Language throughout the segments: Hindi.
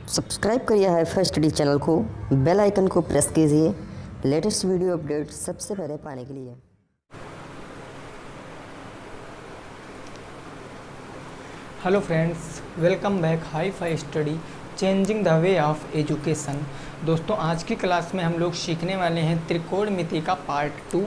सब्सक्राइब करिए हाईफाई स्टडी चैनल को, बेल आइकन को प्रेस कीजिए लेटेस्ट वीडियो अपडेट सबसे पहले पाने के लिए। Hello friends, welcome back hifi study changing the way of education. दोस्तों, आज की क्लास में हम लोग सीखने वाले हैं त्रिकोणमिति का पार्ट 2।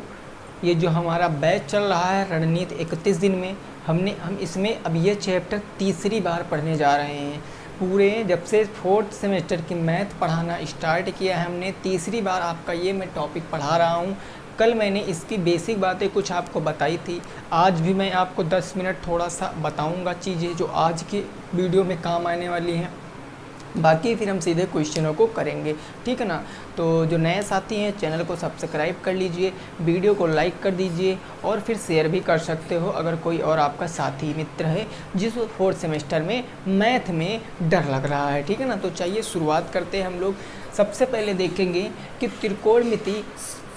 ये जो हमारा बैच चल रहा है रणनीति 31 दिन में, हम इसमें अब ये चैप्टर तीसरी बार पढ़ने जा रहे हैं। पूरे जब से 4th सेमेस्टर की मैथ पढ़ाना स्टार्ट किया है हमने, तीसरी बार आपका ये मैं टॉपिक पढ़ा रहा हूँ। कल मैंने इसकी बेसिक बातें कुछ आपको बताई थी, आज भी मैं आपको 10 मिनट थोड़ा सा बताऊँगा चीज़ें जो आज की वीडियो में काम आने वाली हैं। बाकी फिर हम सीधे क्वेश्चनों को करेंगे, ठीक है ना। तो जो नए साथी हैं चैनल को सब्सक्राइब कर लीजिए, वीडियो को लाइक कर दीजिए और फिर शेयर भी कर सकते हो अगर कोई और आपका साथी मित्र है जिस 4th सेमेस्टर में मैथ में डर लग रहा है, ठीक है ना। तो चाहिए शुरुआत करते हैं हम लोग। सबसे पहले देखेंगे कि त्रिकोणमिति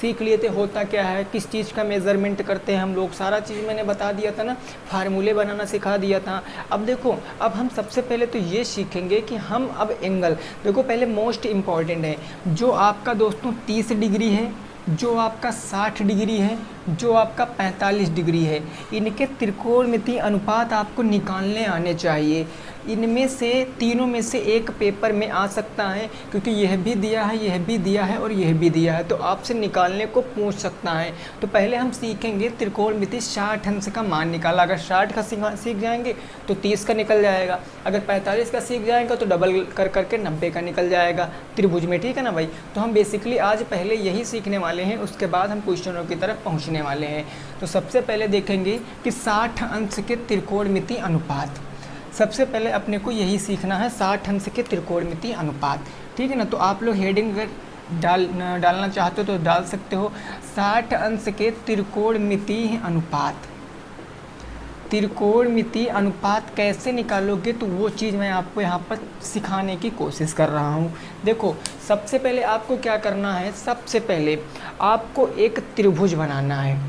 सीख लिए थे होता क्या है, किस चीज़ का मेज़रमेंट करते हैं हम लोग, सारा चीज़ मैंने बता दिया था ना, फार्मूले बनाना सिखा दिया था। अब देखो, अब हम सबसे पहले तो ये सीखेंगे कि हम अब एंगल, देखो पहले मोस्ट इम्पॉर्टेंट है जो आपका दोस्तों 30 डिग्री है, जो आपका 60 डिग्री है, जो आपका 45 डिग्री है, इनके त्रिकोणमिति अनुपात आपको निकालने आने चाहिए। इनमें से तीनों में से एक पेपर में आ सकता है, क्योंकि यह भी दिया है, यह भी दिया है और यह भी दिया है, तो आपसे निकालने को पूछ सकता है। तो पहले हम सीखेंगे त्रिकोणमिति 60 अंश का मान निकाला। अगर 60 का सीख जाएंगे तो 30 का निकल जाएगा, अगर 45 का सीख जाएगा तो डबल कर करके 90 का निकल जाएगा त्रिभुज में, ठीक है ना भाई। तो हम बेसिकली आज पहले यही सीखने वाले हैं, उसके बाद हम क्वेश्चनों की तरफ पहुँचने वाले हैं। तो सबसे पहले देखेंगे कि 60 अंश के त्रिकोणमिति अनुपात। सबसे पहले अपने को यही सीखना है, 60 अंश के त्रिकोणमिति अनुपात, ठीक है ना। तो आप लोग हेडिंग डालना चाहते हो तो डाल सकते हो, 60 अंश के त्रिकोणमिति अनुपात। त्रिकोणमिति अनुपात कैसे निकालोगे तो वो चीज़ मैं आपको यहाँ पर सिखाने की कोशिश कर रहा हूँ। देखो, सबसे पहले आपको क्या करना है, सबसे पहले आपको एक त्रिभुज बनाना है।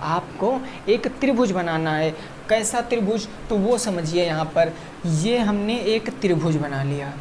आपको एक त्रिभुज बनाना है। कैसा त्रिभुज, तो वो समझिए। यहाँ पर ये हमने एक त्रिभुज बना लिया,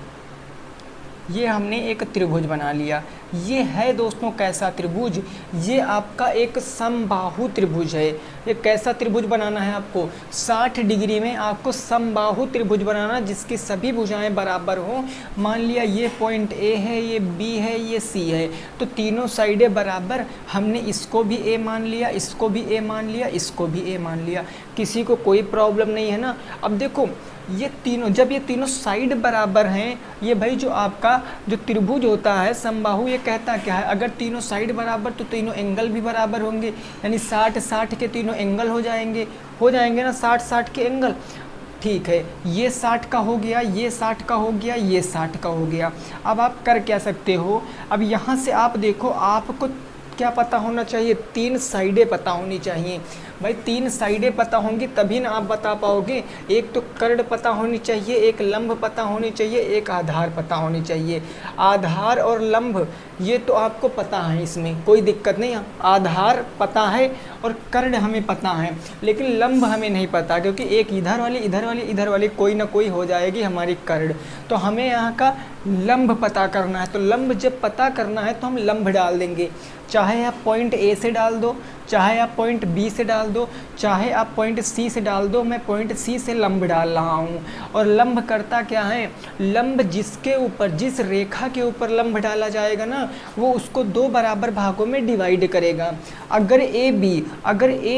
ये हमने एक त्रिभुज बना लिया। ये है दोस्तों कैसा त्रिभुज, ये आपका एक समबाहु त्रिभुज है। ये कैसा त्रिभुज बनाना है आपको, 60 डिग्री में आपको समबाहु त्रिभुज बनाना, जिसकी सभी भुजाएं बराबर हो। मान लिया ये पॉइंट ए है, ये बी है, ये सी है, तो तीनों साइडें बराबर। हमने इसको भी ए मान लिया, इसको भी ए मान लिया, इसको भी ए मान लिया, किसी को कोई प्रॉब्लम नहीं है ना। अब देखो, ये तीनों, जब ये तीनों साइड बराबर हैं, ये भाई जो आपका जो त्रिभुज होता है समबाहु, ये कहता क्या है, अगर तीनों साइड बराबर तो तीनों एंगल भी बराबर होंगे, यानी 60-60 के तीनों एंगल हो जाएंगे ना, 60-60 के एंगल। ठीक है, ये 60 का हो गया, ये 60 का हो गया, ये 60 का हो गया। अब आप कर क्या सकते हो, अब यहाँ से आप देखो, आपको क्या पता होना चाहिए, 3 साइडें पता होनी चाहिए भाई। 3 साइडें पता होंगी तभी ना आप बता पाओगे। एक तो कर्ण पता होनी चाहिए, एक लंब पता होनी चाहिए, एक आधार पता होनी चाहिए। आधार और लंब ये तो आपको पता है, इसमें कोई दिक्कत नहीं है। आधार पता है और कर्ण हमें पता है, लेकिन लंब हमें नहीं पता, क्योंकि एक इधर वाली, इधर वाली, इधर वाली, कोई ना कोई हो जाएगी हमारी कर्ण। तो हमें यहाँ का लंब पता करना है। तो लंब जब पता करना है तो हम लंब डाल देंगे, चाहे आप पॉइंट ए से डाल दो, चाहे आप पॉइंट बी से डाल दो, चाहे आप पॉइंट सी से डाल दो। मैं पॉइंट सी से लंब डाल रहा हूँ। और लंब करता क्या है, लंब जिसके ऊपर, जिस रेखा के ऊपर लंब डाला जाएगा ना, वो उसको 2 बराबर भागों में डिवाइड करेगा। अगर ए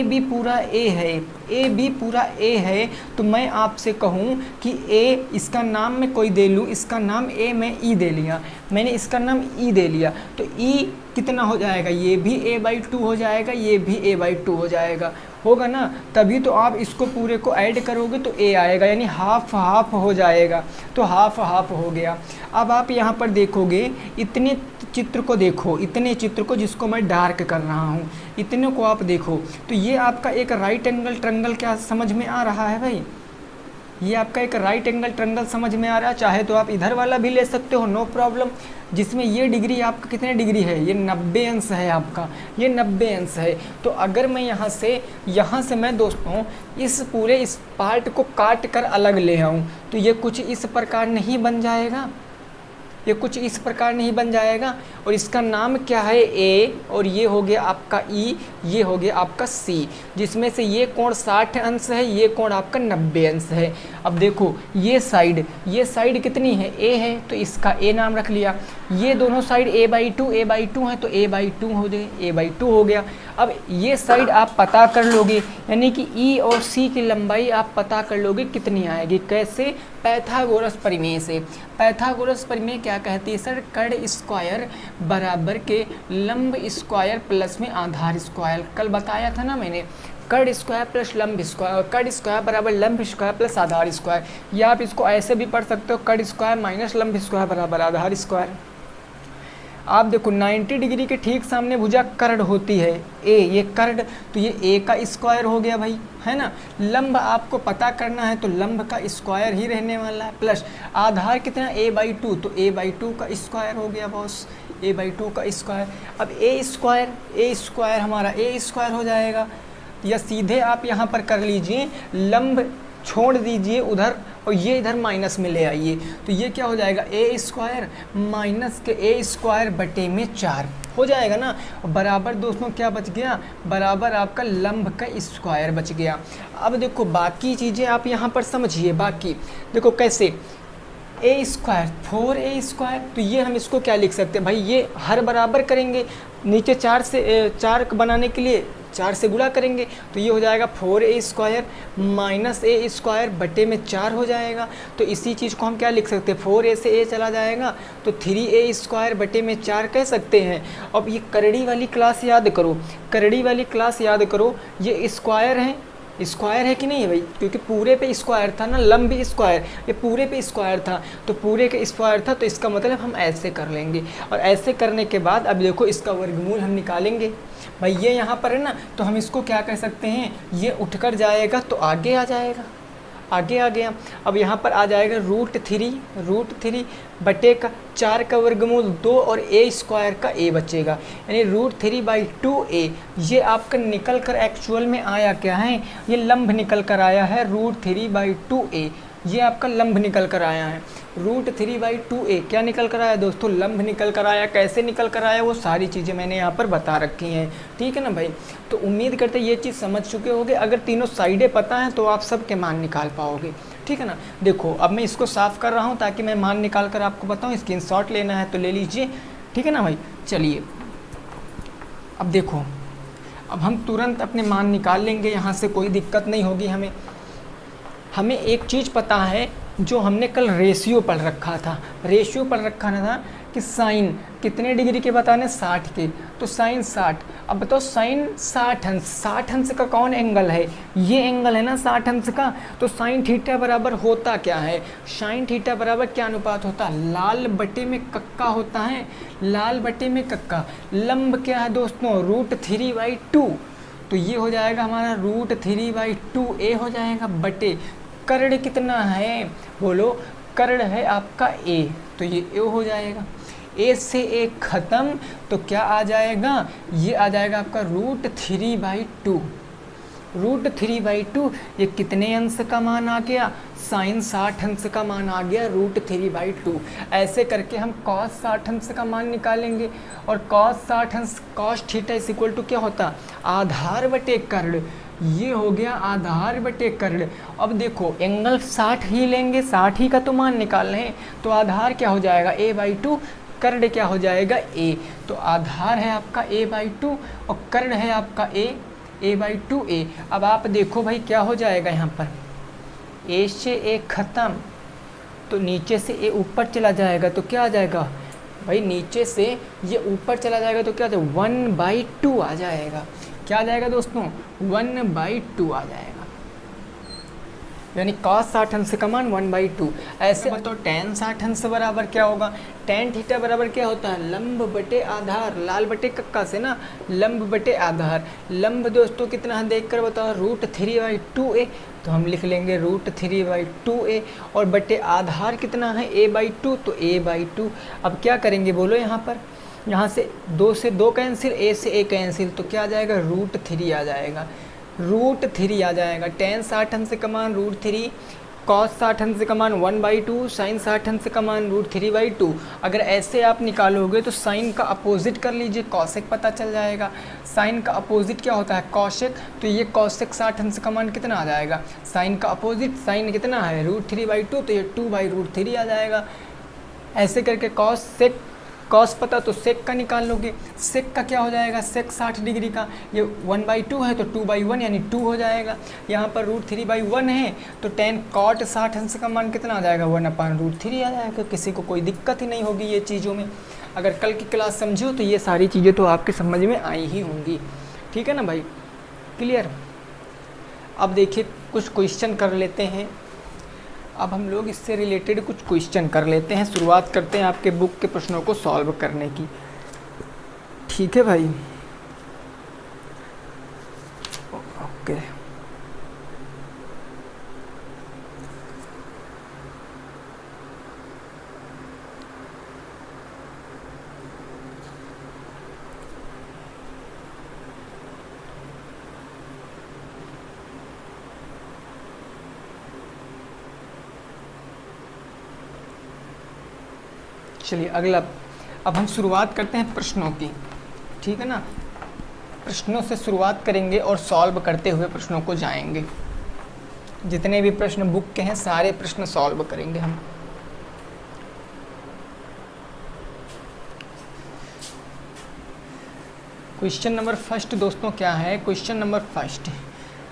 बी पूरा ए है, ए बी पूरा ए है, तो मैं आपसे कहूँ कि ए, इसका नाम मैं कोई दे लूँ, इसका नाम ए मैं ई दे लिया, मैंने इसका नाम ई दे लिया, तो ई कितना हो जाएगा, ये भी a/2 हो जाएगा, ये भी a/2 हो जाएगा, होगा ना। तभी तो आप इसको पूरे को ऐड करोगे तो a आएगा, यानी हाफ हाफ हो जाएगा, तो हाफ हाफ हो गया। अब आप यहाँ पर देखोगे, इतने चित्र को देखो, इतने चित्र को जिसको मैं डार्क कर रहा हूँ, इतने को आप देखो, तो ये आपका एक राइट एंगल ट्रायंगल क्या समझ में आ रहा है भाई, ये आपका एक राइट एंगल ट्रायंगल समझ में आ रहा है। चाहे तो आप इधर वाला भी ले सकते हो, नो प्रॉब्लम, जिसमें ये डिग्री आपका कितने डिग्री है, ये 90 अंश है आपका, ये 90 अंश है। तो अगर मैं यहाँ से मैं दोस्तों इस पार्ट को काट कर अलग ले आऊँ तो ये कुछ इस प्रकार नहीं बन जाएगा, ये कुछ इस प्रकार नहीं बन जाएगा। और इसका नाम क्या है ए, और ये हो गया आपका ई, ये हो गया आपका सी, जिसमें से ये कोण 60 अंश है, ये कोण आपका 90 अंश है। अब देखो ये साइड कितनी है, ए है, तो इसका ए नाम रख लिया। ये दोनों साइड a/2 है, तो a/2 हो गए, a/2 हो गया। अब ये साइड आप पता कर लोगे, यानी कि ई और सी की लंबाई आप पता कर लोगे कितनी आएगी। कैसे? पैथागोरस प्रमेय से। पैथागोरस प्रमेय क्या कहती है सर? कर्ण स्क्वायर बराबर के लंब स्क्वायर प्लस में आधार स्क्वायर। कल बताया था ना मैंने, कर्ण स्क्वायर प्लस लंब स्क्वायर, कर्ण स्क्वायर बराबर लंब स्क्वायर प्लस आधार स्क्वायर, या आप इसको ऐसे भी पढ़ सकते हो, कर्ण स्क्वायर माइनस लंब स्क्वायर बराबर आधार स्क्वायर। आप देखो 90 डिग्री के ठीक सामने भुजा कर्ण होती है ए, ये कर्ण, तो ये ए का स्क्वायर हो गया भाई, है ना। लंब आपको पता करना है तो लंब का स्क्वायर ही रहने वाला है, प्लस आधार कितना a/2, तो a/2 का स्क्वायर हो गया बॉस, a/2 का स्क्वायर। अब ए स्क्वायर हमारा ए स्क्वायर हो जाएगा, या सीधे आप यहाँ पर कर लीजिए, लंब छोड़ दीजिए उधर और ये इधर माइनस में ले आइए, तो ये क्या हो जाएगा, ए स्क्वायर माइनस के ए स्क्वायर बटे में 4 हो जाएगा ना। बराबर दोस्तों क्या बच गया, बराबर आपका लंब का स्क्वायर बच गया। अब देखो बाकी चीज़ें आप यहाँ पर समझिए, बाकी देखो कैसे, ए स्क्वायर 4a स्क्वायर, तो ये हम इसको क्या लिख सकते हैं भाई, ये हर बराबर करेंगे, नीचे 4 बनाने के लिए 4 से गुणा करेंगे, तो ये हो जाएगा 4a स्क्वायर माइनस ए स्क्वायर बटे में 4 हो जाएगा। तो इसी चीज़ को हम क्या लिख सकते हैं, 4a से a चला जाएगा तो 3a स्क्वायर बटे में 4 कह सकते हैं। अब ये करड़ी वाली क्लास याद करो, करड़ी वाली क्लास याद करो, ये स्क्वायर है कि नहीं है भाई, क्योंकि पूरे पे स्क्वायर था ना, लंब स्क्वायर, ये पूरे पे स्क्वायर था, तो पूरे के स्क्वायर था, तो इसका मतलब हम ऐसे कर लेंगे। और ऐसे करने के बाद अब देखो इसका वर्गमूल हम निकालेंगे भाई, ये यहाँ पर है ना, तो हम इसको क्या कह सकते हैं, ये उठकर जाएगा तो आगे आ जाएगा, आगे आ गया। अब यहाँ पर आ जाएगा √3 बटे का 4 का वर्गमूल 2 और a स्क्वायर का a बचेगा, यानी √3/2a। ये आपका निकल कर एक्चुअल में आया क्या है, ये लंब निकल कर आया है √3/2a, ये आपका लंब निकल कर आया है। √3/2a क्या निकल कर आया दोस्तों, लंब निकल कर आया। कैसे निकल कर आया वो सारी चीज़ें मैंने यहाँ पर बता रखी हैं, ठीक है ना भाई। तो उम्मीद करते ये चीज़ समझ चुके होगे, अगर तीनों साइडें पता हैं तो आप सब के मान निकाल पाओगे, ठीक है ना। देखो अब मैं इसको साफ़ कर रहा हूँ ताकि मैं मान निकाल कर आपको बताऊँ, स्क्रीनशॉट लेना है तो ले लीजिए, ठीक है ना भाई। चलिए अब देखो, अब हम तुरंत अपने मान निकाल लेंगे, यहाँ से कोई दिक्कत नहीं होगी हमें एक चीज़ पता है, जो हमने कल रेशियो पढ़ रखा था, कि साइन कितने डिग्री के बताने, 60 के, तो साइन 60। अब बताओ साइन 60 अंश का कौन एंगल है, ये एंगल है ना 60 अंश का। तो साइन थीटा बराबर होता क्या है, साइन थीटा बराबर क्या अनुपात होता है, लाल बटे में कक्का होता है, लाल बटे में कक्का। लंब क्या है दोस्तों, √3/2, तो ये हो जाएगा हमारा √3/2a हो जाएगा, बटे कर्ण कितना है बोलो, कर्ण है आपका a, तो ये a हो जाएगा। a से a खत्म, तो क्या आ जाएगा, ये आ जाएगा आपका √3/2। ये कितने अंश का मान आ गया, साइन 60 अंश का मान आ गया √3/2। ऐसे करके हम cos 60 अंश का मान निकालेंगे, और cos 60 अंश cos theta is equal to क्या होता, आधार बटे कर्ण, ये हो गया आधार बटे कर्ण। अब देखो एंगल 60 ही लेंगे, 60 ही का तो मान निकाल रहे हैं, तो आधार क्या हो जाएगा a/2, कर्ण क्या हो जाएगा a, तो आधार है आपका a/2 और कर्ण है आपका a/2a। अब आप देखो भाई क्या हो जाएगा, यहाँ पर a से a खत्म, तो नीचे से a ऊपर चला जाएगा, तो क्या आ जाएगा भाई, नीचे से ये ऊपर चला जाएगा तो क्या आ जाएगा, 1/2 आ जाएगा। क्या आ जाएगा दोस्तों, 1/2 आ जाएगा, यानी cos 60 अंश का मान 1/2। ऐसे बताओ tan 60 अंश बराबर क्या होगा, tan थीटा बराबर क्या होता है, लंब बटे आधार, लाल बटे कक्का से ना, लंब बटे आधार। लंब दोस्तों कितना है देख कर बताओ, √3/2a, तो हम लिख लेंगे √3/2a, और बटे आधार कितना है a/2, तो a/2। अब क्या करेंगे बोलो, यहाँ से 2 से 2 कैंसिल, a से a कैंसिल, तो क्या आ जाएगा, √3 आ जाएगा, √3 आ जाएगा। tan 60 अंश का मान √3, कॉस 60 अंश का मान 1/2, साइन 60 अंश का मान √3/2। अगर ऐसे आप निकालोगे तो साइन का अपोजिट कर लीजिए, कॉसेक पता चल जाएगा। साइन का अपोजिट क्या होता है? कॉसेक। तो ये कॉसेक 60 अंश का मान कितना आ जाएगा? साइन का अपोजिट, साइन कितना है? √3/2, तो ये 2/√3 आ जाएगा। ऐसे करके कॉस सेक, कॉस पता तो सेक का निकाल लोगे। सेक का क्या हो जाएगा? सेक 60 डिग्री का, ये 1/2 है तो 2/1 यानी 2 हो जाएगा। यहाँ पर √3/1 है तो tan cot 60 अंश का मान कितना आ जाएगा? 1/√3 आ जाएगा। किसी को कोई दिक्कत ही नहीं होगी ये चीज़ों में। अगर कल की क्लास समझो तो ये सारी चीज़ें तो आपके समझ में आई ही होंगी। ठीक है ना भाई? क्लियर? अब देखिए कुछ क्वेश्चन कर लेते हैं। अब हम लोग इससे रिलेटेड कुछ क्वेश्चन कर लेते हैं। शुरुआत करते हैं आपके बुक के प्रश्नों को सॉल्व करने की। ठीक है भाई? ओके। चलिए अगला, अब हम शुरुआत करते हैं प्रश्नों की। ठीक है ना? प्रश्नों से शुरुआत करेंगे और सॉल्व करते हुए प्रश्नों को जाएंगे। जितने भी प्रश्न बुक के हैं सारे प्रश्न सॉल्व करेंगे हम। क्वेश्चन नंबर फर्स्ट दोस्तों क्या है? क्वेश्चन नंबर फर्स्ट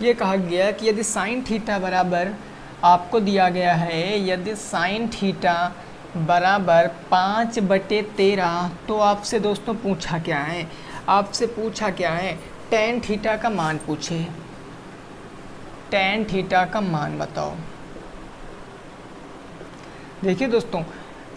ये कहा गया कि यदि साइन थीटा बराबर, आपको दिया गया है यदि साइन थीटा बराबर 5/13, तो आपसे दोस्तों पूछा क्या है? आपसे पूछा क्या है? tan थीटा का मान पूछे। tan थीटा का मान बताओ। देखिए दोस्तों,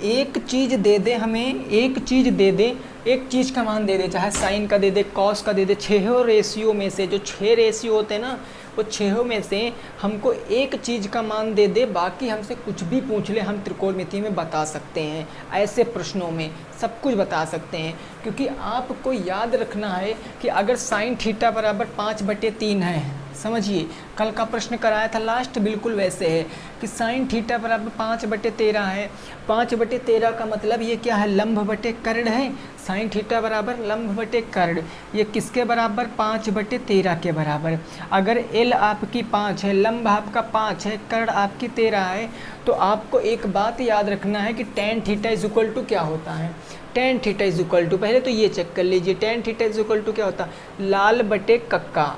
एक चीज़ दे दे हमें, एक चीज़ दे दे, एक चीज़ का मान दे दे, चाहे साइन का दे दे, कॉस का दे दे, छहों रेशियो में से, जो 6 रेशियो होते हैं ना, वो छहों में से हमको एक चीज़ का मान दे दे, बाकी हमसे कुछ भी पूछ ले हम त्रिकोणमिति में बता सकते हैं। ऐसे प्रश्नों में सब कुछ बता सकते हैं, क्योंकि आपको याद रखना है कि अगर साइन थीटा बराबर 5/3 है, समझिए कल का प्रश्न कराया था लास्ट, बिल्कुल वैसे है कि साइन थीटा बराबर 5/13 है। 5/13 का मतलब ये क्या है? लंब बटे कर्ण है। साइन थीटा बराबर लंब बटे कर्ण, ये किसके बराबर? 5/13 के बराबर। अगर एल आपकी 5 है, लंब आपका 5 है, कर्ण आपकी 13 है, तो आपको एक बात याद रखना है कि tan theta is equal to क्या होता है? tan theta is equal to, पहले तो ये चेक कर लीजिए, tan theta is equal to क्या होता है? लाल बटे कक्का,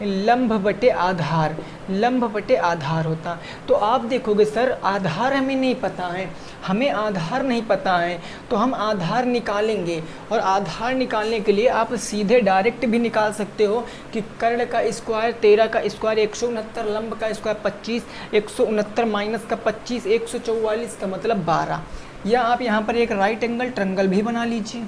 लंब बटे आधार, लंब बटे आधार होता। तो आप देखोगे सर आधार हमें नहीं पता है, हमें आधार नहीं पता है, तो हम आधार निकालेंगे। और आधार निकालने के लिए आप सीधे डायरेक्ट भी निकाल सकते हो कि कर्ण का स्क्वायर 13 का स्क्वायर 169, लंब का स्क्वायर 25, 169 माइनस का 25 144 का मतलब 12। या आप यहाँ पर एक राइट एंगल ट्रायंगल भी बना लीजिए।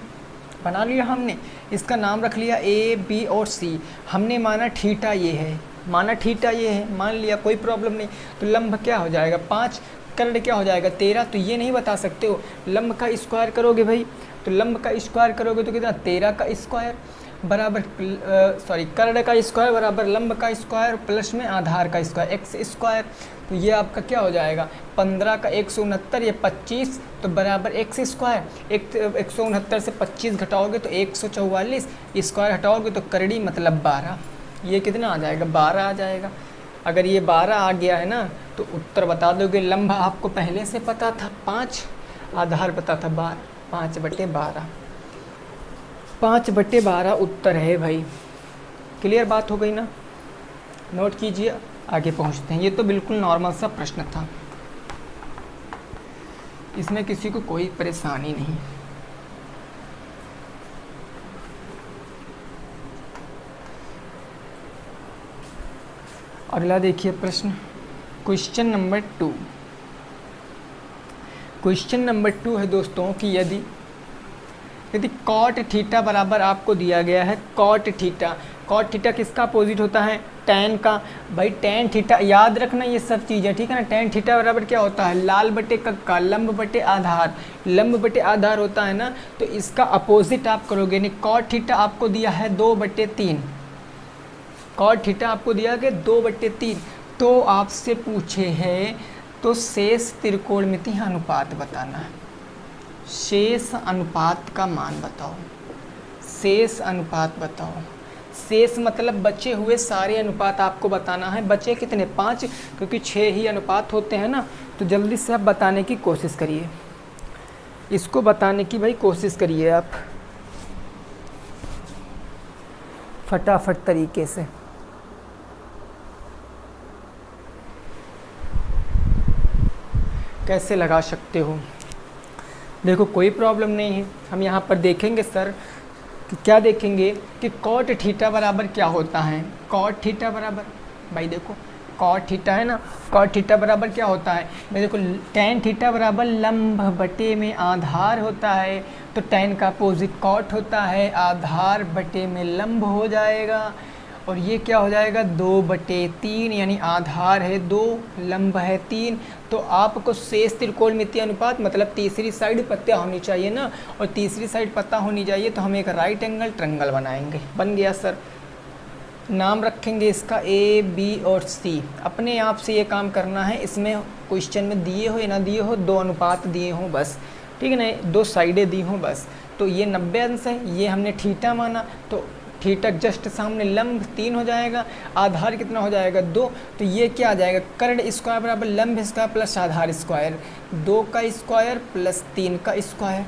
बना लिया हमने, इसका नाम रख लिया ए बी और सी। हमने माना थीटा ये है, माना थीटा ये है, मान लिया, कोई प्रॉब्लम नहीं। तो लंब क्या हो जाएगा? 5, कर्ण क्या हो जाएगा? 13। तो ये नहीं बता सकते हो, लंब का स्क्वायर करोगे भाई, तो लंब का स्क्वायर करोगे तो कितना? 13 का स्क्वायर बराबर कर्ण का स्क्वायर बराबर लंब का स्क्वायर प्लस में आधार का स्क्वायर एक्स स्क्वायर। तो ये आपका क्या हो जाएगा? 15 का 169, ये 25, तो बराबर एक्स स्क्वायर। 169 से 25 घटाओगे तो 144, स्क्वायर हटाओगे तो करड़ी मतलब 12। ये कितना आ जाएगा? 12 आ जाएगा। अगर ये 12 आ गया है ना तो उत्तर बता दोगे। लंब आपको पहले से पता था 5, आधार पता था 12, 5/12, 5/12 उत्तर है भाई। क्लियर बात हो गई ना? नोट कीजिए, आगे पहुंचते हैं। ये तो बिल्कुल नॉर्मल सा प्रश्न था, इसमें किसी को कोई परेशानी नहीं। अगला देखिए प्रश्न, क्वेश्चन नंबर 2। क्वेश्चन नंबर 2 है दोस्तों कि यदि कॉट थीटा बराबर आपको दिया गया है कॉट थीटा। कॉट थीटा किसका अपोजिट होता है? टैन का। भाई टैन थीटा याद रखना ये सब चीज़ें, ठीक है ना? टैन थीटा बराबर क्या होता है? लाल बटे कक्का, लंब बटे आधार, लंब बटे आधार होता है ना, तो इसका अपोजिट आप करोगे। यानी कॉट थीटा आपको दिया है 2/3, कॉट थीटा आपको दिया गया 2/3, तो आपसे पूछे है तो शेष त्रिकोणमितीय अनुपात बताना है। शेष अनुपात का मान बताओ, शेष अनुपात बताओ। शेष मतलब बचे हुए सारे अनुपात आपको बताना है। बचे कितने? 5, क्योंकि 6 ही अनुपात होते हैं ना। तो जल्दी से आप बताने की कोशिश करिए, इसको बताने की भाई कोशिश करिए आप फटाफट तरीके से। कैसे लगा सकते हो? देखो कोई प्रॉब्लम नहीं है। हम यहाँ पर देखेंगे सर कि क्या देखेंगे कि कॉट थीटा बराबर क्या होता है। कॉट थीटा बराबर, भाई देखो कॉट थीटा है ना, कॉट थीटा बराबर क्या होता है भाई देखो, टैन थीटा बराबर लंब बटे में आधार होता है। तो टैन का अपोजिट कॉट होता है, आधार बटे में लंब हो जाएगा। और ये क्या हो जाएगा 2/3, यानी आधार है 2, लंब है 3। तो आपको शेष त्रिकोणमितीय अनुपात मतलब तीसरी साइड पता होनी चाहिए ना, और तीसरी साइड पता होनी चाहिए तो हम एक राइट एंगल ट्रायंगल बनाएंगे। बन गया सर। नाम रखेंगे इसका A, B और C। अपने आप से ये काम करना है। इसमें क्वेश्चन में दिए हो या ना दिए हो, 2 अनुपात दिए हों बस, ठीक है ना, 2 साइडें दी हों बस। तो ये 90 अंश है, ये हमने थीटा माना, तो थीटा जस्ट सामने लंब 3 हो जाएगा। आधार कितना हो जाएगा 2। तो ये क्या आ जाएगा कर्ण स्क्वायर बराबर लंब स्क्वायर प्लस आधार स्क्वायर, 2 का स्क्वायर प्लस 3 का स्क्वायर,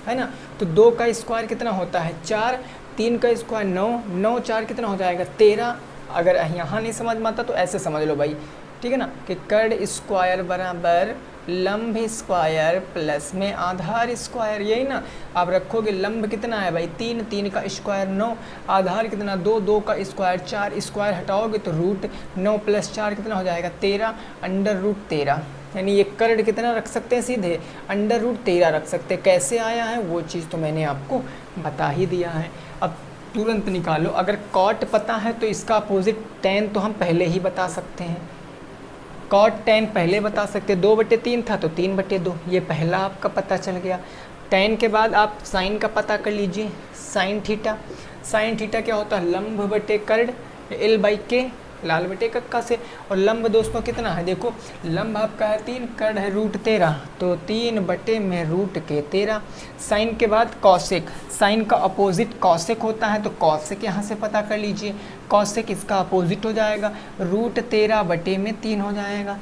है ना। तो 2 का स्क्वायर कितना होता है 4, 3 का स्क्वायर 9, 9 4 कितना हो जाएगा 13। अगर यहाँ नहीं समझ में आता तो ऐसे समझ लो भाई, ठीक है ना, कि कर्ण स्क्वायर बराबर लंब स्क्वायर प्लस में आधार स्क्वायर, यही ना। आप रखोगे लंब कितना है भाई 3, 3 का स्क्वायर 9, आधार कितना 2, 2 का स्क्वायर 4, स्क्वायर हटाओगे तो रूट 9 + 4 कितना हो जाएगा 13, √13। यानी ये कर्ण कितना रख सकते हैं सीधे √13 रख सकते हैं। कैसे आया है वो चीज़ तो मैंने आपको बता ही दिया है। अब तुरंत निकालो। अगर कॉट पता है तो इसका अपोजिट टैन तो हम पहले ही बता सकते हैं। कॉट टैन पहले बता सकते, 2/3 था तो 3/2, ये पहला आपका पता चल गया। टैन के बाद आप साइन का पता कर लीजिए, साइन थीटा। साइन थीटा क्या होता है लंब बटे कर्ण, L/K, लाल बटे कक्का से। और लंब दोस्तों कितना है देखो, लंब आपका है 3, कर्ण है √13, तो 3/√13। साइन के बाद कॉसेक, साइन का अपोजिट कॉसेक होता है, तो कॉसेक यहाँ से पता कर लीजिए। कॉसेक इसका अपोजिट हो जाएगा, √13/3 हो जाएगा।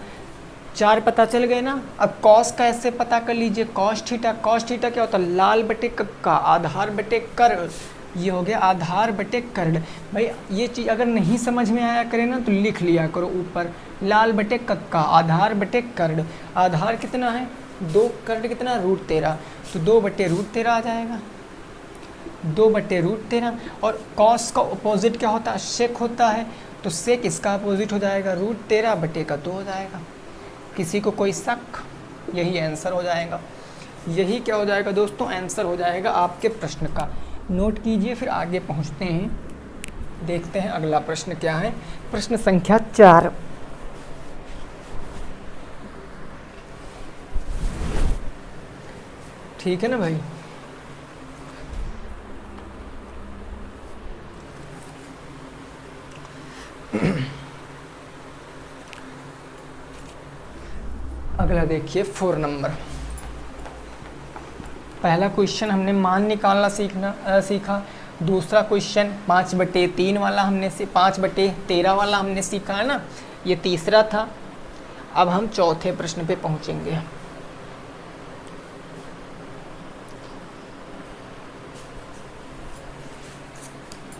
4 पता चल गए ना। अब कॉस का ऐसे पता कर लीजिए, कॉस थीटा। कॉस थीटा क्या होता है लाल बटे कक्का, आधार बटे कर्ण, ये हो गया आधार बटे कर्ण। भाई ये चीज़ अगर नहीं समझ में आया करे ना तो लिख लिया करो ऊपर, लाल बटे कक्का, आधार बटे कर्ण। आधार कितना है 2, कर्ण कितना √13, तो 2/√13 आ जाएगा, 2/√13। और कॉस का अपोजिट क्या होता है सेक होता है, तो सेक इसका अपोजिट हो जाएगा √13/2 हो जाएगा। किसी को कोई शक? यही आंसर हो जाएगा। यही क्या हो जाएगा दोस्तों आंसर हो जाएगा आपके प्रश्न का। नोट कीजिए, फिर आगे पहुंचते हैं, देखते हैं अगला प्रश्न क्या है। प्रश्न संख्या 4। ठीक है ना भाई। अगला देखिए 4 नंबर। पहला क्वेश्चन हमने मान निकालना सीखा। दूसरा क्वेश्चन 5/3 वाला हमने 5/13 वाला हमने सीखा है ना, ये तीसरा था। अब हम चौथे प्रश्न पे पहुंचेंगे।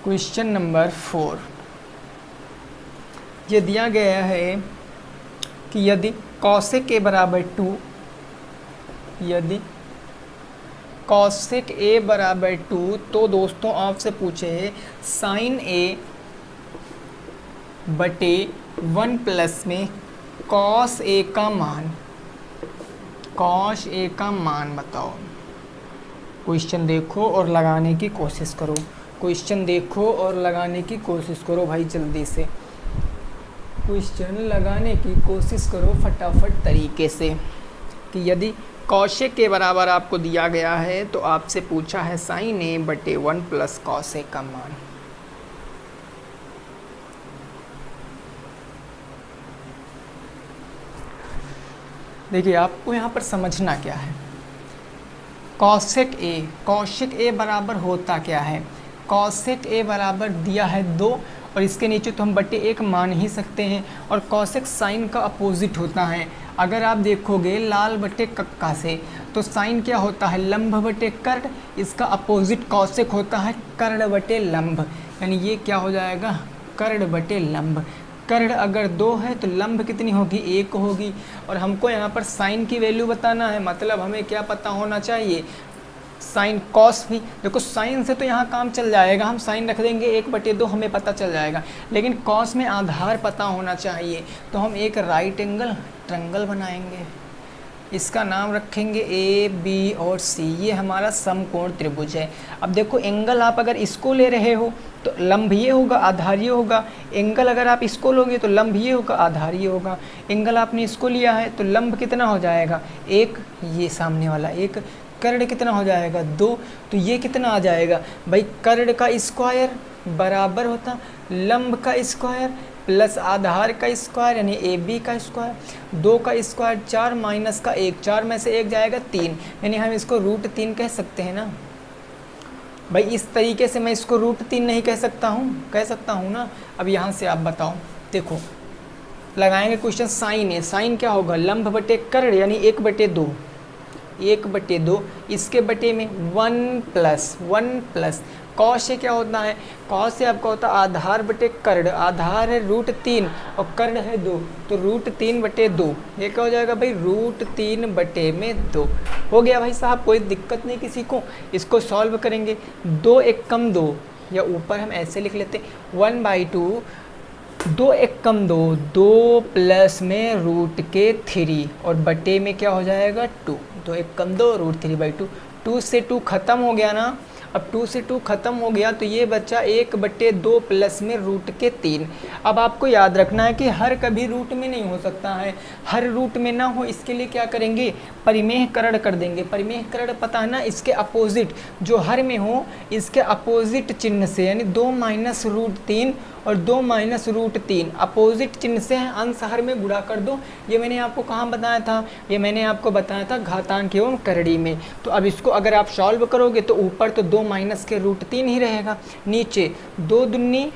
क्वेश्चन नंबर 4 ये दिया गया है कि यदि कॉसेक A बराबर 2, यदि कॉसेक A बराबर 2, तो दोस्तों आपसे पूछे साइन A/1 प्लस में कॉस A का मान, कॉस A का मान बताओ। क्वेश्चन देखो और लगाने की कोशिश करो, क्वेश्चन देखो और लगाने की कोशिश करो भाई, जल्दी से क्वेश्चन लगाने की कोशिश करो फटाफट तरीके से। कि यदि कॉसेक के बराबर आपको दिया गया है तो आपसे पूछा है साइन A/1 प्लस कॉसेक का मान। देखिए आपको यहाँ पर समझना क्या है, कॉसेक ए बराबर होता क्या है, कॉसेक ए बराबर दिया है 2 और इसके नीचे तो हम बटे 1 मान ही सकते हैं। और कॉसेक साइन का अपोजिट होता है। अगर आप देखोगे लाल बटे कक्का से तो साइन क्या होता है, लंब बटे कर्ण, इसका अपोजिट कॉसेक होता है कर्ण बटे लंब, यानी ये क्या हो जाएगा, कर्ण बटे लंब। कर्ण अगर 2 है तो लंब कितनी होगी, 1 होगी। और हमको यहाँ पर साइन की वैल्यू बताना है, मतलब हमें क्या पता होना चाहिए, साइन कॉस भी। देखो साइन से तो यहाँ काम चल जाएगा, हम साइन रख देंगे 1/2 हमें पता चल जाएगा, लेकिन कॉस में आधार पता होना चाहिए। तो हम एक राइट एंगल ट्रायंगल बनाएंगे, इसका नाम रखेंगे ए बी और सी, ये हमारा समकोण त्रिभुज है। अब देखो एंगल आप अगर इसको ले रहे हो तो लंब ये होगा, आधार ये होगा। एंगल अगर आप इसको लोगे तो लंब ये होगा, आधार ये होगा। एंगल आपने इसको लिया है तो लंब कितना हो जाएगा 1, ये सामने वाला 1, कर्ण कितना हो जाएगा 2, तो ये कितना आ जाएगा भाई, कर्ण का स्क्वायर बराबर होता लंब का स्क्वायर प्लस आधार का स्क्वायर यानी ए बी का स्क्वायर, 2 का स्क्वायर 4 माइनस का 1, 4 में से 1 जाएगा 3, यानी हम इसको √3 कह सकते हैं ना भाई। इस तरीके से मैं इसको √3 नहीं कह सकता हूँ ना। अब यहाँ से आप बताओ, देखो लगाएंगे क्वेश्चन, साइन है, साइन क्या होगा, लंब बटे कर्ण यानी 1/2, 1/2, इसके बटे में 1 प्लस कॉस से क्या होता है, कॉस से आपका होता है आधार बटे कर्ण, आधार है √3 और कर्ण है 2, तो √3/2, ये क्या हो जाएगा भाई, √3/2 हो गया भाई साहब। कोई दिक्कत नहीं किसी को, इसको सॉल्व करेंगे, 2 1 कम 2, या ऊपर हम ऐसे लिख लेते 1/2, 2 1 कम 2, 2 प्लस में √3 और बटे में क्या हो जाएगा 2, 2 1 कम 2 √3/2, 2 से 2 ख़त्म हो गया ना। अब 2 से 2 ख़त्म हो गया तो ये बच्चा 1/2 प्लस में √3। अब आपको याद रखना है कि हर कभी रूट में नहीं हो सकता है, हर रूट में ना हो इसके लिए क्या करेंगे, परिमेयकरण कर देंगे। परिमेयकरण पता है ना, इसके अपोजिट जो हर में हो इसके अपोजिट चिन्ह से, यानी 2 माइनस √3 और 2 माइनस √3 अपोजिट चिन्ह से है, अंश हर में गुणा कर दो। ये मैंने आपको कहाँ बताया था, ये मैंने आपको बताया था घातांक एवं करड़ी में। तो अब इसको अगर आप सॉल्व करोगे तो ऊपर तो 2 माइनस के √3 ही रहेगा, नीचे 2 दूनी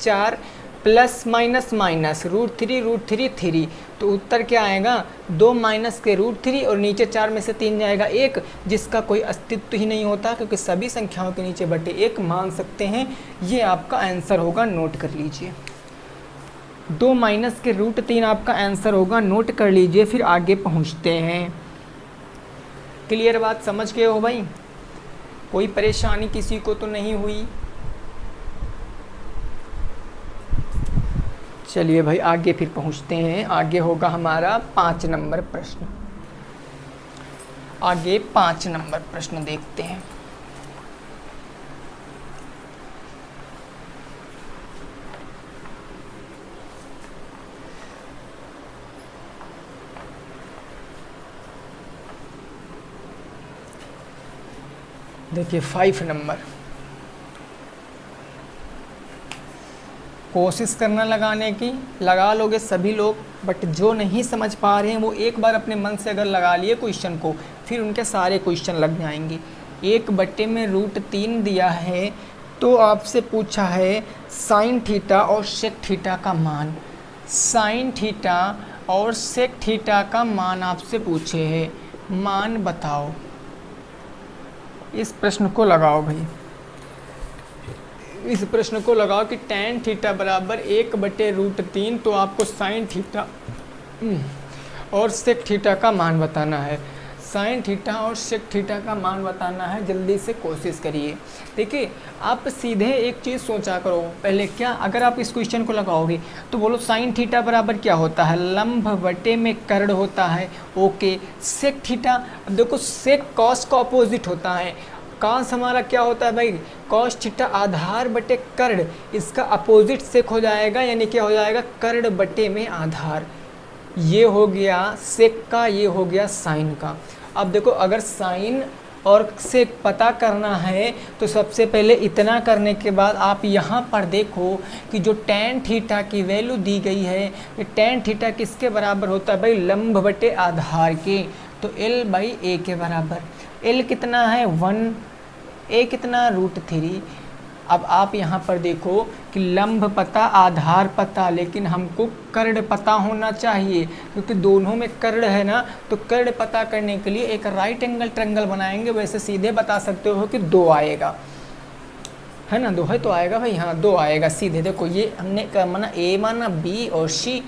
4 प्लस माइनस माइनस √3 3, तो उत्तर क्या आएगा 2 माइनस के √3 और नीचे 4 में से 3 जाएगा 1, जिसका कोई अस्तित्व ही नहीं होता क्योंकि सभी संख्याओं के नीचे बटे 1 मान सकते हैं। ये आपका आंसर होगा, नोट कर लीजिए। 2 माइनस के √3 आपका आंसर होगा, नोट कर लीजिए। फिर आगे पहुँचते हैं। क्लियर बात, समझ गए हो भाई, कोई परेशानी किसी को तो नहीं हुई। चलिए भाई आगे फिर पहुंचते हैं। आगे होगा हमारा 5 नंबर प्रश्न। आगे 5 नंबर प्रश्न देखते हैं। देखिए 5 नंबर, कोशिश करना लगाने की, लगा लोगे सभी लोग, बट जो नहीं समझ पा रहे हैं वो एक बार अपने मन से अगर लगा लिए क्वेश्चन को, फिर उनके सारे क्वेश्चन लग जाएंगे। 1/√3 दिया है तो आपसे पूछा है साइन थीटा और सेक थीटा का मान। साइन थीटा और सेक थीटा का मान आपसे पूछे है, मान बताओ। इस प्रश्न को लगाओ भाई, इस प्रश्न को लगाओ कि tan थीटा बराबर 1/√3, तो आपको साइन थीटा और सेक थीटा का मान बताना है। साइन थीटा और सेक थीटा का मान बताना है, जल्दी से कोशिश करिए। देखिए आप सीधे एक चीज़ सोचा करो पहले, क्या अगर आप इस क्वेश्चन को लगाओगे तो बोलो साइन थीटा बराबर क्या होता है, लंब बटे में कर्ण होता है। ओके, सेक थीटा, अब देखो सेक कॉस का अपोजिट होता है, कॉस हमारा क्या होता है भाई, कॉस थीटा आधार बटे कर्ण, इसका अपोजिट सेक हो जाएगा, यानी क्या हो जाएगा कर्ण बटे में आधार। ये हो गया सेक का, ये हो गया साइन का। अब देखो अगर साइन और से पता करना है तो सबसे पहले इतना करने के बाद आप यहाँ पर देखो कि जो tan थीटा की वैल्यू दी गई है, ये tan थीटा किसके बराबर होता है भाई, लंब बटे आधार के। तो L/A के बराबर। L कितना है 1, A कितना √3। अब आप यहाँ पर देखो कि लंब पता आधार पता, लेकिन हमको कर्ण पता होना चाहिए क्योंकि दोनों में कर्ण है ना। तो कर्ण पता करने के लिए एक राइट एंगल ट्रायंगल बनाएंगे। वैसे सीधे बता सकते हो कि 2 आएगा, है ना, 2 है तो आएगा भाई, हाँ 2 आएगा सीधे। देखो ये हमने क्या माना, A माना, B और C,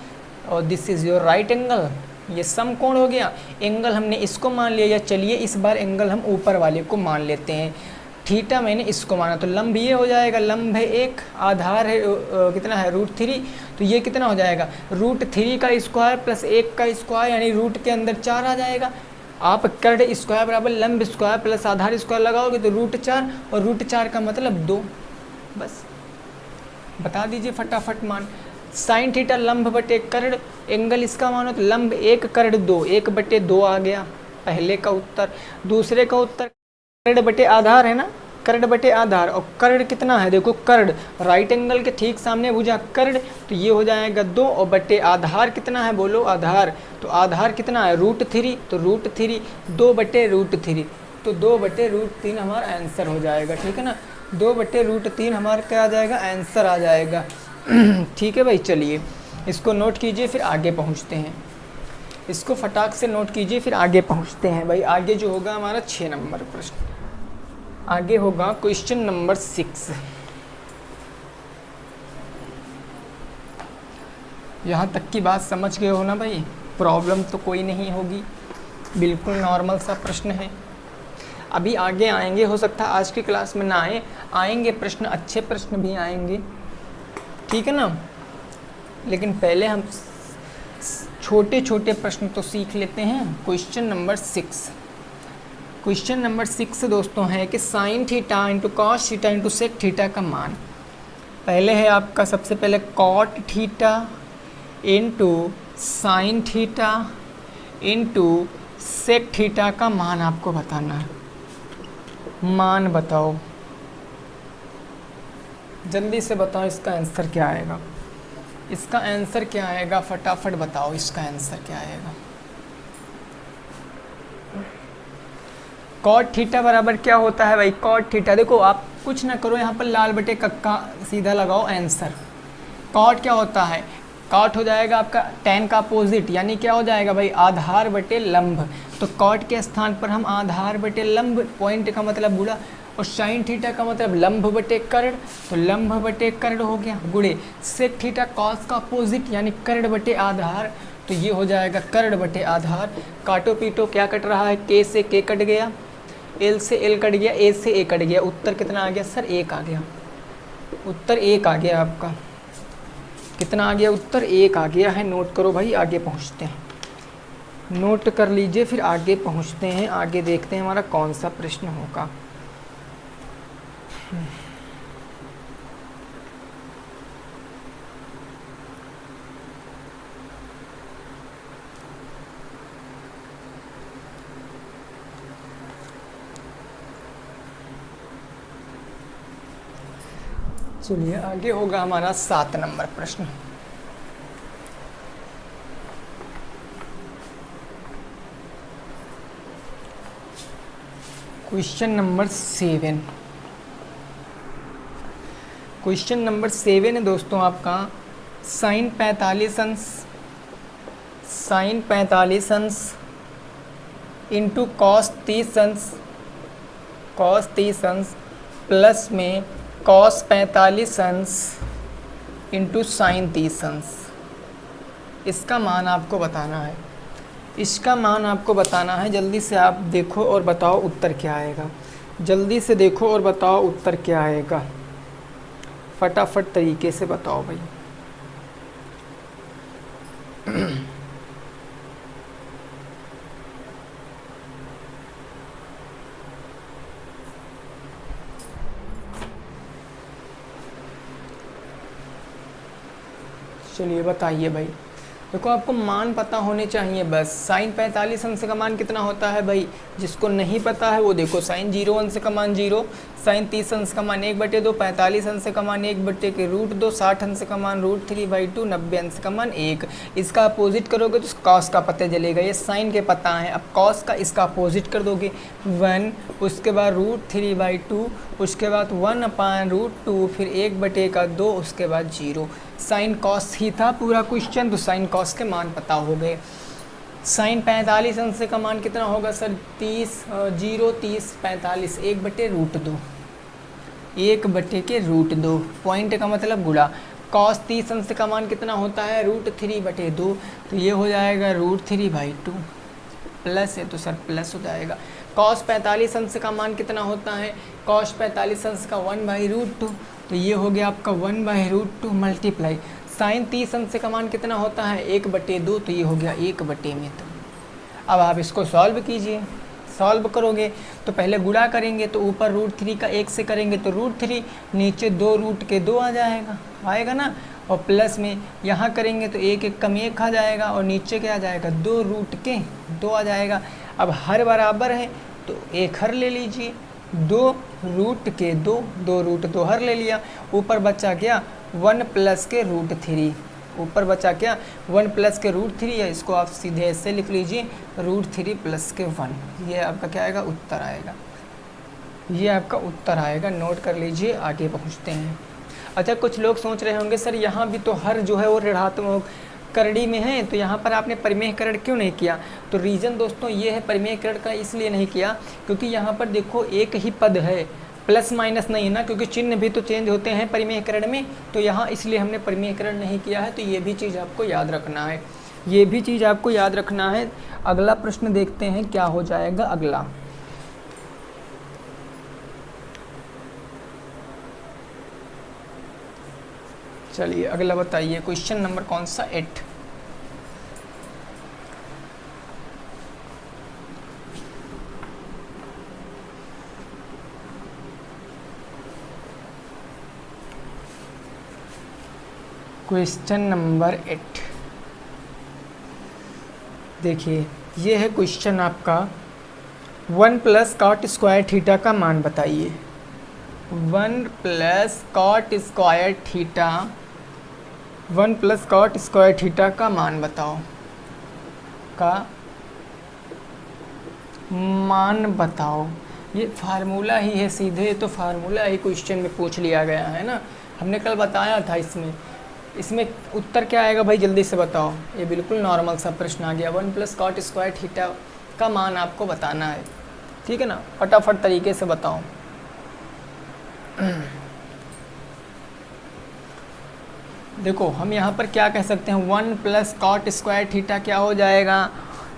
और this is your right angle. ये समकोण हो गया। एंगल हमने इसको मान लिया, या चलिए इस बार एंगल हम ऊपर वाले को मान लेते हैं। थीटा मैंने इसको माना, तो लंब ये हो जाएगा, लंब है 1, आधार है कितना है √3, तो ये कितना हो जाएगा √3 का स्क्वायर प्लस 1 का स्क्वायर, यानी रूट के अंदर 4 आ जाएगा। आप कर्ण स्क्वायर बराबर लंब स्क्वायर प्लस आधार स्क्वायर लगाओगे तो √4, और √4 का मतलब 2। बस बता दीजिए फटाफट मान। साइन थीटा लंब बटे कर्ण, एंगल इसका मानो तो लंब 1 कर्ण 2, 1/2 आ गया पहले का उत्तर। दूसरे का उत्तर कर्ण बटे आधार है ना, कर्ण बटे आधार, और कर्ण कितना है देखो, कर्ण राइट एंगल के ठीक सामने भुजा कर्ण, तो ये हो जाएगा 2, और बटे आधार कितना है बोलो, आधार, तो आधार कितना है √3, तो √3, 2/√3, तो 2/√3 हमारा आंसर हो जाएगा। ठीक है ना, 2/√3 हमारा क्या आ जाएगा, आंसर आ जाएगा। ठीक है भाई, चलिए इसको नोट कीजिए, फिर आगे पहुँचते हैं। इसको फटाक से नोट कीजिए, फिर आगे पहुँचते हैं भाई। आगे जो होगा हमारा 6 नंबर प्रश्न, आगे होगा क्वेश्चन नंबर 6। यहाँ तक की बात समझ गए हो ना भाई, प्रॉब्लम तो कोई नहीं होगी, बिल्कुल नॉर्मल सा प्रश्न है। अभी आगे आएंगे, हो सकता है आज की क्लास में ना आएंगे प्रश्न, अच्छे प्रश्न भी आएंगे, ठीक है ना। लेकिन पहले हम छोटे छोटे प्रश्न तो सीख लेते हैं। क्वेश्चन नंबर 6, क्वेश्चन नंबर 6 दोस्तों है कि sine theta into cos theta into sec theta का मान। पहले है आपका सबसे पहले cot theta into sine theta into sec theta का मान आपको बताना है। मान बताओ, जल्दी से बताओ इसका आंसर क्या आएगा, इसका आंसर क्या आएगा, फटाफट बताओ इसका आंसर क्या आएगा। कॉट थीटा बराबर क्या होता है भाई, कॉट थीटा, देखो आप कुछ ना करो, यहाँ पर लाल बटे कक्का सीधा लगाओ आंसर। कॉट क्या होता है, कॉट हो जाएगा आपका tan का अपोजिट, यानी क्या हो जाएगा भाई, आधार बटे लंब। तो कॉट के स्थान पर हम आधार बटे लंब, पॉइंट का मतलब गुणा, और साइन थीटा का मतलब लंब बटे कर्ण, तो लंब बटे कर्ण हो गया, गुणे सेक थीटा कॉस का अपोजिट यानी कर्ण बटे आधार, तो ये हो जाएगा कर्ण बटे आधार। काटो पीटो क्या कट रहा है, के से के कट गया, एल से एल कट गया, ए से ए कट गया, उत्तर कितना आ गया सर, 1 आ गया, उत्तर 1 आ गया आपका। कितना आ गया उत्तर, 1 आ गया है। नोट करो भाई, आगे पहुँचते हैं, नोट कर लीजिए, फिर आगे पहुँचते हैं। आगे देखते हैं हमारा कौन सा प्रश्न होगा। चलिए आगे होगा हमारा 7 नंबर प्रश्न। क्वेश्चन नंबर 7, क्वेश्चन नंबर 7 है दोस्तों आपका, साइन 45 अंश, साइन 45 अंश इंटू कॉस 30 अंश, कॉस 30 अंश प्लस में कॉस 45 अंश इंटू साइन 30 अंश। इसका मान आपको बताना है, इसका मान आपको बताना है। जल्दी से आप देखो और बताओ उत्तर क्या आएगा, जल्दी से देखो और बताओ उत्तर क्या आएगा, फटाफट तरीके से बताओ भाई। चलिए बताइए भाई, देखो आपको मान पता होने चाहिए बस। साइन 45 अंश का मान कितना होता है भाई, जिसको नहीं पता है वो देखो, साइन 0 अंश का मान 0, साइन 30 अंश का मान 1/2, 45 अंश का मान 1/√2, 60 अंश का मान √3/2, 90 अंश का मान 1। इसका अपोजिट करोगे तो कॉस का पता चलेगा, ये साइन के पता है। अब कॉस का इसका अपोजिट कर दोगे 1, उसके बाद √3/2, उसके बाद 1/√2, फिर 1/2, उसके बाद 0। साइन कॉस ही था पूरा क्वेश्चन, तो साइन कॉस के मान पता हो गए। साइन 45 अंश का मान कितना होगा सर, 30, 45, 1/√2, 1/√2, पॉइंट का मतलब गुणा। कॉस 30 अंश का मान कितना होता है, √3/2, तो ये हो जाएगा √3/2, प्लस है तो सर प्लस हो जाएगा। कॉस 45 अंश का मान कितना होता है, कॉस 45 अंश का 1/√2, तो ये हो गया आपका 1/√2 मल्टीप्लाई। साइन 30 अंश का मान कितना होता है, 1/2, तो ये हो गया 1/2। अब आप इसको सॉल्व कीजिए। सॉल्व करोगे तो पहले गुणा करेंगे तो ऊपर √3 का 1 से करेंगे तो √3, नीचे 2√2 आ जाएगा, आएगा ना। और प्लस में यहाँ करेंगे तो 1 कम 1 आ जाएगा, और नीचे क्या आ जाएगा, 2√2 आ जाएगा। अब हर बराबर है तो 1 हर ले लीजिए, 2√2, 2√2 हर ले लिया। ऊपर बचा क्या, 1 प्लस के √3, ऊपर बचा क्या, 1 प्लस के √3 है, इसको आप सीधे ऐसे लिख लीजिए √3 प्लस के 1। ये आपका क्या आएगा, उत्तर आएगा, ये आपका उत्तर आएगा। नोट कर लीजिए, आगे पहुँचते हैं। अच्छा, कुछ लोग सोच रहे होंगे सर यहाँ भी तो हर जो है वो ऋणात्मक करड़ी में है, तो यहाँ पर आपने परिमेयकरण क्यों नहीं किया। तो रीज़न दोस्तों ये है परिमेयकरण का इसलिए नहीं किया क्योंकि यहाँ पर देखो एक ही पद है, प्लस माइनस नहीं है ना, क्योंकि चिन्ह भी तो चेंज होते हैं परिमेयकरण में, तो यहाँ इसलिए हमने परिमेयकरण नहीं किया है। तो ये भी चीज़ आपको याद रखना है, ये भी चीज़ आपको याद रखना है। अगला प्रश्न देखते हैं क्या हो जाएगा अगला। चलिए अगला बताइए, क्वेश्चन नंबर कौन सा, 8। क्वेश्चन नंबर 8 देखिए, ये है क्वेश्चन आपका, 1 प्लस कॉट स्क्वायर थीटा का मान बताइए। 1 plus cot square theta, 1 plus cot square theta का मान बताओ, का मान बताओ। ये फार्मूला ही है सीधे, तो फार्मूला ही क्वेश्चन में पूछ लिया गया है ना, हमने कल बताया था। इसमें उत्तर क्या आएगा भाई, जल्दी से बताओ। ये बिल्कुल नॉर्मल सा प्रश्न आ गया, 1 प्लस कॉट स्क्वायर थीटा का मान आपको बताना है, ठीक है ना, फटाफट तरीके से बताओ। देखो हम यहाँ पर क्या कह सकते हैं, 1 प्लस कॉट स्क्वायर थीटा क्या हो जाएगा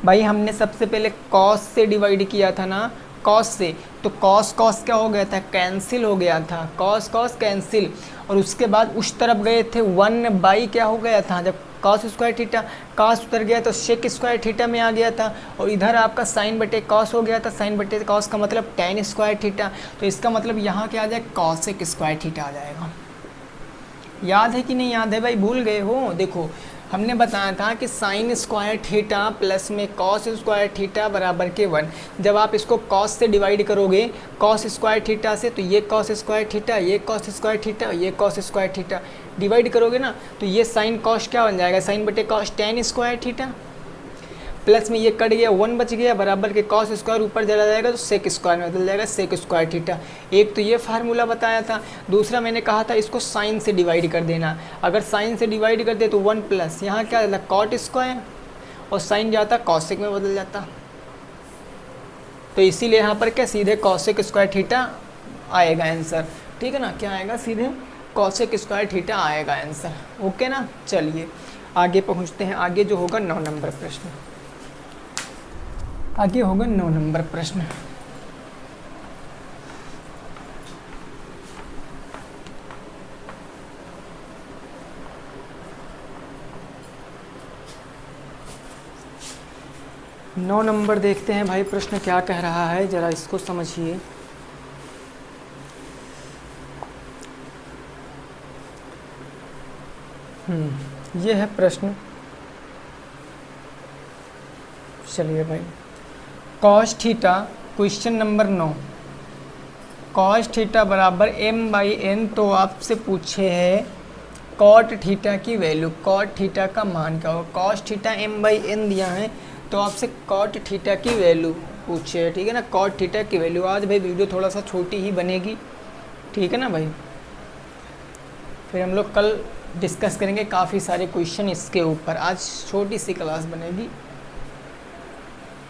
भाई, हमने सबसे पहले कॉस से डिवाइड किया था ना, कॉस से, तो कॉस कॉस क्या हो गया था, कैंसिल हो गया था, कॉस कॉस कैंसिल। और उसके बाद उस तरफ गए थे, 1 क्या हो गया था, जब कॉस स्क्वायर थीटा कॉस उतर गया तो सेक स्क्वायर थीटा में आ गया था, और इधर आपका साइन बटे कॉस हो गया था, साइन बटे कॉस का मतलब टेन स्क्वायर थीटा, तो इसका मतलब यहाँ क्या आ जाएगा, कॉसेक स्क्वायर थीटा आ जाएगा। याद है कि नहीं याद है भाई, भूल गए हो। देखो हमने बताया था कि साइन स्क्वायर थीटा प्लस में कॉस स्क्वायर थीटा बराबर के 1। जब आप इसको कॉस से डिवाइड करोगे, कॉस स्क्वायर थीटा से, तो ये कॉस स्क्वायर थीटा, ये कॉस स्क्वायर थीटा, ये कॉस स्क्वायर थीटा डिवाइड करोगे ना, तो ये साइन कॉस क्या बन जाएगा, साइन बटे cos tan square theta, plus में ये कट गया, 1 बच गया, बराबर के कॉस स्क्वायर ऊपर चला जाएगा तो सेक स्क्वायर में बदल जाएगा, सेक स्क्वायर थीटा। एक तो ये फार्मूला बताया था, दूसरा मैंने कहा था इसको साइन से डिवाइड कर देना। अगर साइन से डिवाइड कर दे तो 1 प्लस यहाँ क्या था, कॉट स्क्वायर, और साइन जाता कॉसेक में बदल जाता, तो इसीलिए यहाँ पर क्या सीधे कॉसेक स्क्वायर थीटा आएगा आंसर, ठीक है ना, क्या आएगा, सीधे कॉसेक स्क्वायर थीटा आएगा आंसर, ओके ना। चलिए आगे पहुँचते हैं, आगे जो होगा 9 नंबर प्रश्न, आगे होगा 9 नंबर प्रश्न। नौ नंबर देखते हैं भाई, प्रश्न क्या कह रहा है, जरा इसको समझिए। ये है प्रश्न, चलिए भाई, cos theta question number 9, cos theta बराबर m/n। तो आपसे पूछे है कॉट थीटा की वैल्यू, कॉट थीटा का मान क्या होगा। कॉस थीटा m/n दिया है, तो आपसे कॉट थीटा की वैल्यू पूछे है, ठीक है ना, कॉट थीटा की वैल्यू। आज भाई वीडियो थोड़ा सा छोटी ही बनेगी, ठीक है ना भाई। फिर हम लोग कल डिस्कस करेंगे काफ़ी सारे क्वेश्चन इसके ऊपर, आज छोटी सी क्लास बनेगी,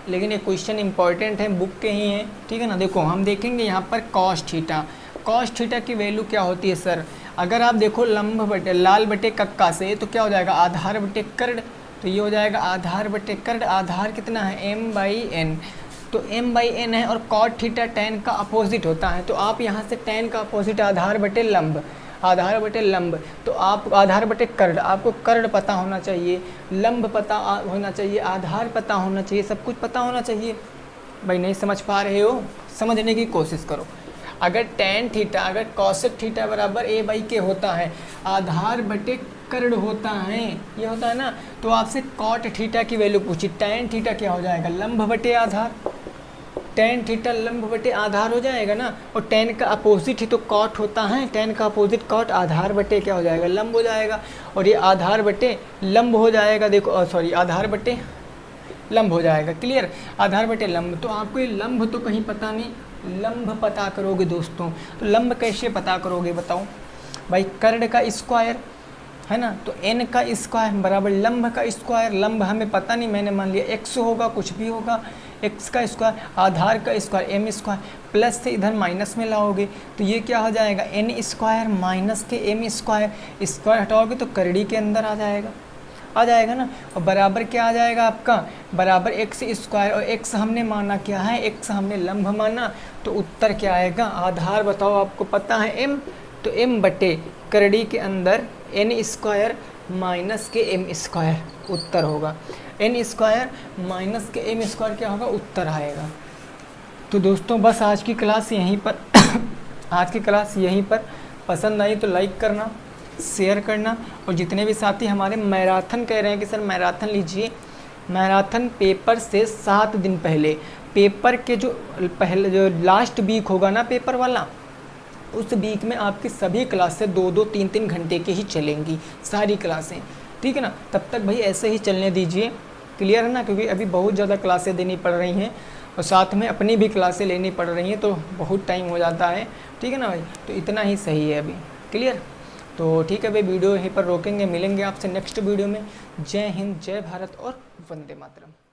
लेकिन ये क्वेश्चन इंपॉर्टेंट है, बुक के ही हैं, ठीक है ना। देखो हम देखेंगे यहाँ पर कॉस थीटा, कॉस थीटा की वैल्यू क्या होती है सर। अगर आप देखो लंब बटे लाल बटे कक्का से, तो क्या हो जाएगा आधार बटे कर्ण, तो ये हो जाएगा आधार बटे कर्ण। आधार कितना है m/n, तो m/n है, और कॉट थीटा tan का अपोजिट होता है, तो आप यहाँ से tan का अपोजिट आधार बटे लंब, आधार बटे लंब, तो आप आधार बटे कर्ण, आपको कर्ण पता होना चाहिए, लंब पता होना चाहिए, आधार पता होना चाहिए, सब कुछ पता होना चाहिए। भाई नहीं समझ पा रहे हो, समझने की कोशिश करो। अगर tan थीटा, अगर cosec थीटा बराबर a/k होता है, आधार बटे कर्ण होता है, ये होता है ना, तो आपसे cot थीटा की वैल्यू पूछी। tan थीटा क्या हो जाएगा, लंब बटे आधार, tan थीटा लंब बटे आधार हो जाएगा ना, और tan का अपोजिट ही तो cot होता है, tan का अपोजिट cot, आधार बटे क्या हो जाएगा, लंब हो जाएगा, और ये आधार बटे लंब हो जाएगा। देखो सॉरी, आधार बटे लंब हो जाएगा, क्लियर, आधार बटे लंब। तो आपको ये लंब तो कहीं पता नहीं, लंब पता करोगे दोस्तों, तो लंब कैसे पता करोगे बताओ भाई, कर्ण का स्क्वायर है ना, तो n का स्क्वायर बराबर लंब का स्क्वायर, लंब हमें पता नहीं, मैंने मान लिया x होगा, कुछ भी होगा, x का स्क्वायर, आधार का स्क्वायर m स्क्वायर, प्लस से इधर माइनस में लाओगे, तो ये क्या हो जाएगा n स्क्वायर माइनस के m स्क्वायर, स्क्वायर हटाओगे तो करड़ी के अंदर आ जाएगा ना, और बराबर क्या आ जाएगा आपका, बराबर x स्क्वायर, और x हमने माना क्या है, x हमने लंब माना, तो उत्तर क्या आएगा, आधार बताओ, आपको पता है m, तो m बटे करड़ी के अंदर n स्क्वायर माइनस के m स्क्वायर उत्तर होगा, n स्क्वायर माइनस के m स्क्वायर क्या होगा, उत्तर आएगा। तो दोस्तों बस आज की क्लास यहीं पर आज की क्लास यहीं पर, पसंद आई तो लाइक करना, शेयर करना, और जितने भी साथी हमारे मैराथन कह रहे हैं कि सर मैराथन लीजिए, मैराथन पेपर से 7 दिन पहले, पेपर के जो लास्ट वीक होगा ना पेपर वाला, उस वीक में आपकी सभी क्लासें 2-2, 3-3 घंटे की ही चलेंगी, सारी क्लासें, ठीक है ना। तब तक भाई ऐसे ही चलने दीजिए, क्लियर है ना, क्योंकि अभी बहुत ज़्यादा क्लासें देनी पड़ रही हैं, और साथ में अपनी भी क्लासें लेनी पड़ रही हैं, तो बहुत टाइम हो जाता है, ठीक है ना भाई, तो इतना ही सही है अभी, क्लियर। तो ठीक है भाई, वीडियो यहीं पर रोकेंगे, मिलेंगे आपसे नेक्स्ट वीडियो में। जय हिंद, जय भारत और वंदे मातरम।